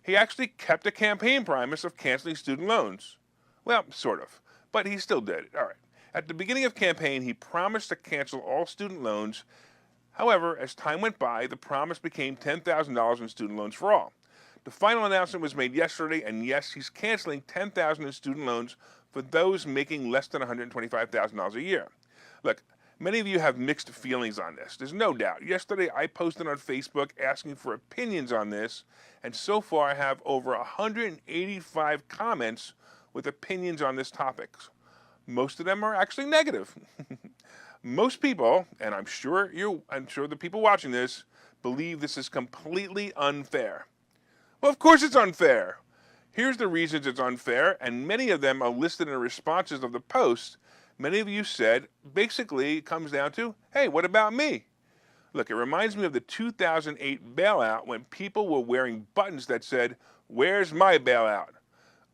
He actually kept a campaign promise of canceling student loans. Well, sort of, but he still did it. All right. At the beginning of campaign, he promised to cancel all student loans. However, as time went by, the promise became $10,000 in student loans for all. The final announcement was made yesterday, and yes, he's canceling $10,000 in student loans for those making less than $125,000 a year. Look, many of you have mixed feelings on this. There's no doubt. Yesterday, I posted on Facebook asking for opinions on this, and so far I have over 185 comments with opinions on this topic. Most of them are actually negative. Most people, and I'm sure the people watching this, believe this is completely unfair. Well, of course it's unfair. Here's the reasons it's unfair, and many of them are listed in the responses of the post. Many of you said, basically, it comes down to, hey, what about me? Look, it reminds me of the 2008 bailout when people were wearing buttons that said, "Where's my bailout?"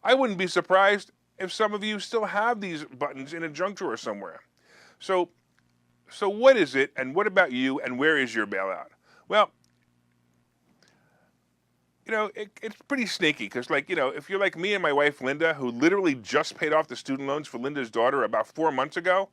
I wouldn't be surprised if some of you still have these buttons in a junk drawer somewhere. So what is it, and what about you, and where is your bailout? Well, it's pretty sneaky because, if you're like me and my wife, Linda, who literally just paid off the student loans for Linda's daughter about 4 months ago,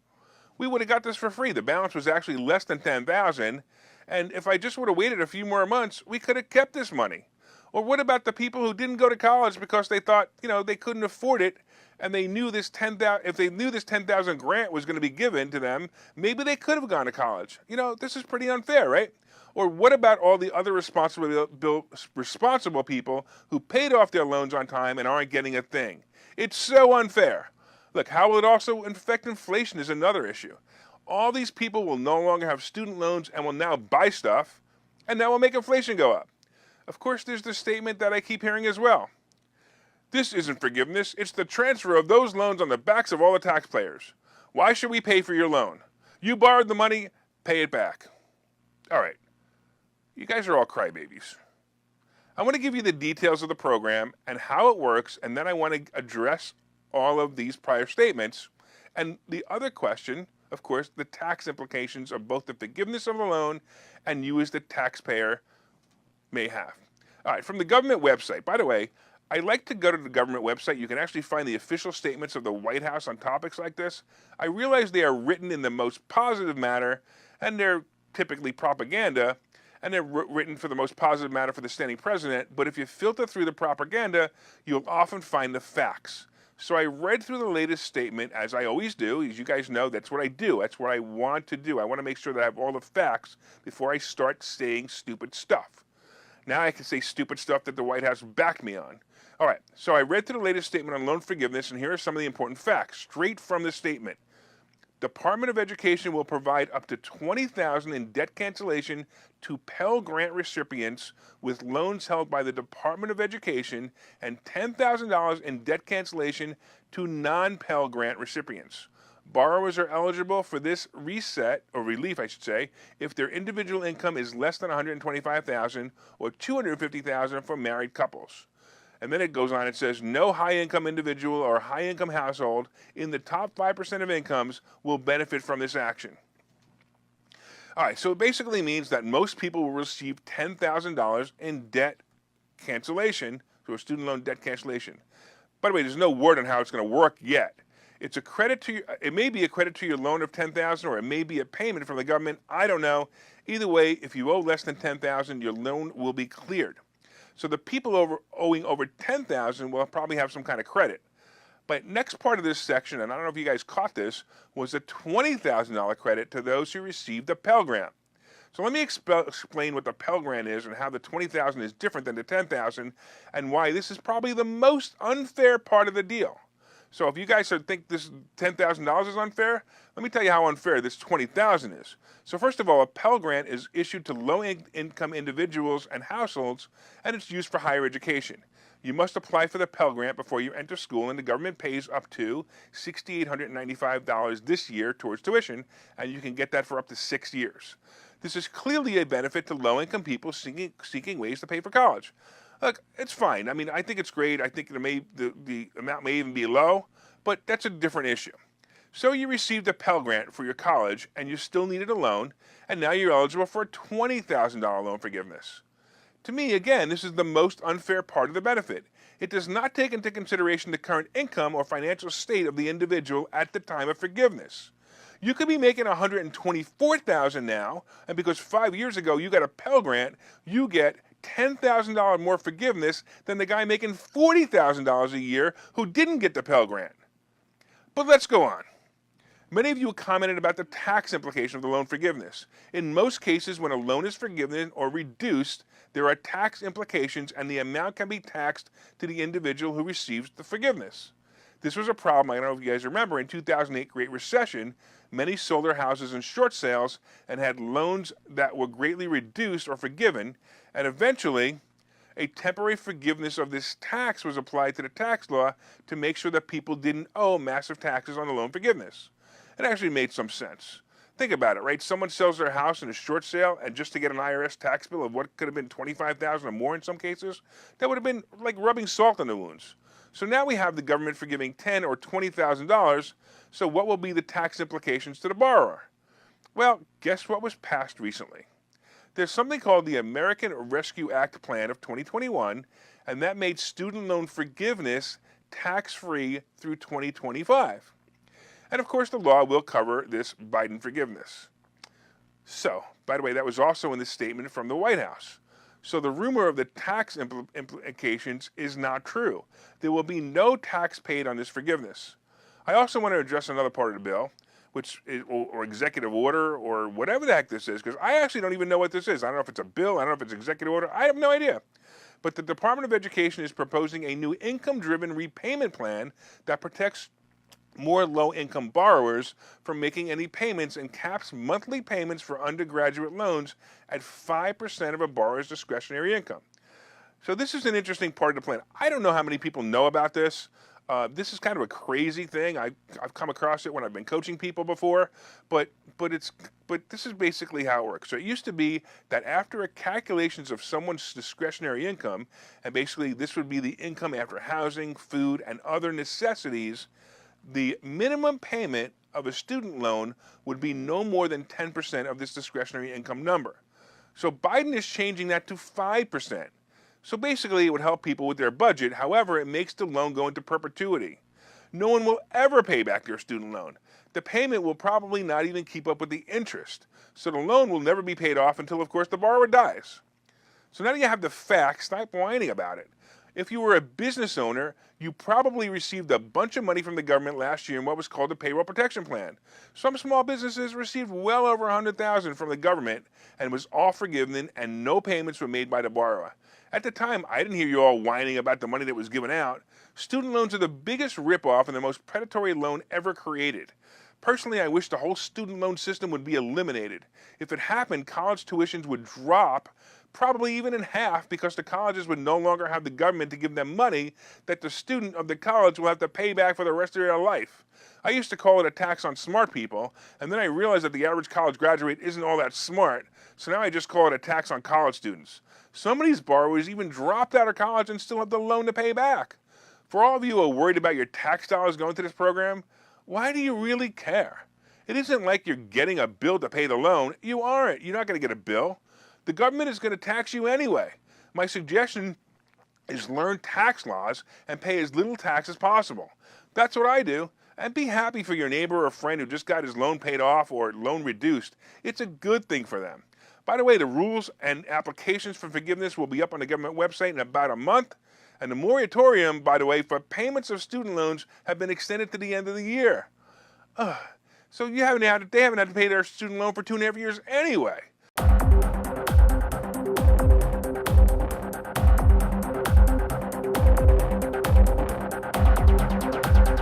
we would have got this for free. The balance was actually less than $10,000, and if I just would have waited a few more months, we could have kept this money. Or what about the people who didn't go to college because they thought, they couldn't afford it, and they knew this if they knew this $10,000 grant was going to be given to them, maybe they could have gone to college. This is pretty unfair, right? Or what about all the other responsible people who paid off their loans on time and aren't getting a thing? It's so unfair. Look, how will it also affect inflation is another issue. All these people will no longer have student loans and will now buy stuff, and that will make inflation go up. Of course, there's the statement that I keep hearing as well. This isn't forgiveness, it's the transfer of those loans on the backs of all the taxpayers. Why should we pay for your loan? You borrowed the money, pay it back. All right. You guys are all crybabies. I want to give you the details of the program and how it works, and then I want to address all of these prior statements. And the other question, of course, the tax implications of both the forgiveness of the loan and you as the taxpayer may have. All right, from the government website. By the way, I like to go to the government website. You can actually find the official statements of the White House on topics like this. I realize they are written in the most positive manner, and they're typically propaganda, and they're written for the most positive matter for the standing president, but if you filter through the propaganda, you'll often find the facts. So I read through the latest statement, as I always do. As you guys know, that's what I do. That's what I want to do. I want to make sure that I have all the facts before I start saying stupid stuff. Now I can say stupid stuff that the White House backed me on. All right, so I read through the latest statement on loan forgiveness, and here are some of the important facts, straight from the statement. Department of Education will provide up to $20,000 in debt cancellation to Pell Grant recipients with loans held by the Department of Education and $10,000 in debt cancellation to non-Pell Grant recipients. Borrowers are eligible for this reset, or relief I should say, if their individual income is less than $125,000 or $250,000 for married couples. And then it goes on, it says, no high-income individual or high-income household in the top 5% of incomes will benefit from this action. All right, so it basically means that most people will receive $10,000 in debt cancellation, so a student loan debt cancellation. By the way, there's no word on how it's going to work yet. It's a credit to it may be a credit to your loan of $10,000, or it may be a payment from the government. I don't know. Either way, if you owe less than $10,000, your loan will be cleared. So the people owing over $10,000 will probably have some kind of credit. But next part of this section, and I don't know if you guys caught this, was a $20,000 credit to those who received the Pell Grant. So let me explain what the Pell Grant is and how the $20,000 is different than the $10,000 and why this is probably the most unfair part of the deal. So if you guys think this $10,000 is unfair, let me tell you how unfair this $20,000 is. So first of all, a Pell Grant is issued to low-income individuals and households, and it's used for higher education. You must apply for the Pell Grant before you enter school, and the government pays up to $6,895 this year towards tuition, and you can get that for up to 6 years. This is clearly a benefit to low-income people seeking ways to pay for college. Look, it's fine. I mean, I think it's great. I think the amount may even be low, but that's a different issue. So you received a Pell Grant for your college, and you still needed a loan, and now you're eligible for a $20,000 loan forgiveness. To me, again, this is the most unfair part of the benefit. It does not take into consideration the current income or financial state of the individual at the time of forgiveness. You could be making $124,000 now, and because 5 years ago you got a Pell Grant, you get $10,000 more forgiveness than the guy making $40,000 a year who didn't get the Pell Grant. But let's go on. Many of you commented about the tax implication of the loan forgiveness. In most cases, when a loan is forgiven or reduced, there are tax implications and the amount can be taxed to the individual who receives the forgiveness. This was a problem, I don't know if you guys remember, in 2008 Great Recession, many sold their houses in short sales and had loans that were greatly reduced or forgiven, and eventually a temporary forgiveness of this tax was applied to the tax law to make sure that people didn't owe massive taxes on the loan forgiveness. It actually made some sense. Think about it, right? Someone sells their house in a short sale, and just to get an IRS tax bill of what could have been $25,000 or more in some cases, that would have been like rubbing salt in the wounds. So now we have the government forgiving $10,000 or $20,000. So what will be the tax implications to the borrower? Well, guess what was passed recently? There's something called the American Rescue Act Plan of 2021, and that made student loan forgiveness tax-free through 2025. And of course, the law will cover this Biden forgiveness. So, by the way, that was also in the statement from the White House. So the rumor of the tax implications is not true. There will be no tax paid on this forgiveness. I also want to address another part of the bill, which is, or executive order, or whatever the heck this is, because I actually don't even know what this is. I don't know if it's a bill, I don't know if it's executive order, I have no idea. But the Department of Education is proposing a new income-driven repayment plan that protects more low-income borrowers from making any payments and caps monthly payments for undergraduate loans at 5% of a borrower's discretionary income. So this is an interesting part of the plan. I don't know how many people know about this. This is kind of a crazy thing. I've come across it when I've been coaching people before, but this is basically how it works. So it used to be that after a calculations of someone's discretionary income, and basically this would be the income after housing, food, and other necessities, the minimum payment of a student loan would be no more than 10% of this discretionary income number. So Biden is changing that to 5%. So basically it would help people with their budget. However, it makes the loan go into perpetuity. No one will ever pay back their student loan. The payment will probably not even keep up with the interest. So the loan will never be paid off until, of course, the borrower dies. So now that you have the facts, stop whining about it. If you were a business owner, you probably received a bunch of money from the government last year in what was called the Payroll Protection Plan. Some small businesses received well over $100,000 from the government and was all forgiven and no payments were made by the borrower. At the time, I didn't hear you all whining about the money that was given out. Student loans are the biggest ripoff and the most predatory loan ever created. Personally, I wish the whole student loan system would be eliminated. If it happened, college tuitions would drop probably even in half because the colleges would no longer have the government to give them money that the student of the college will have to pay back for the rest of their life. I used to call it a tax on smart people, and then I realized that the average college graduate isn't all that smart, so now I just call it a tax on college students. Some of these borrowers even dropped out of college and still have the loan to pay back. For all of you who are worried about your tax dollars going to this program, why do you really care? It isn't like you're getting a bill to pay the loan. You aren't. You're not going to get a bill. The government is going to tax you anyway. My suggestion is learn tax laws and pay as little tax as possible. That's what I do. And be happy for your neighbor or friend who just got his loan paid off or loan reduced. It's a good thing for them. By the way, the rules and applications for forgiveness will be up on the government website in about a month. And the moratorium, by the way, for payments of student loans have been extended to the end of the year. So they haven't had to pay their student loan for 2.5 years anyway.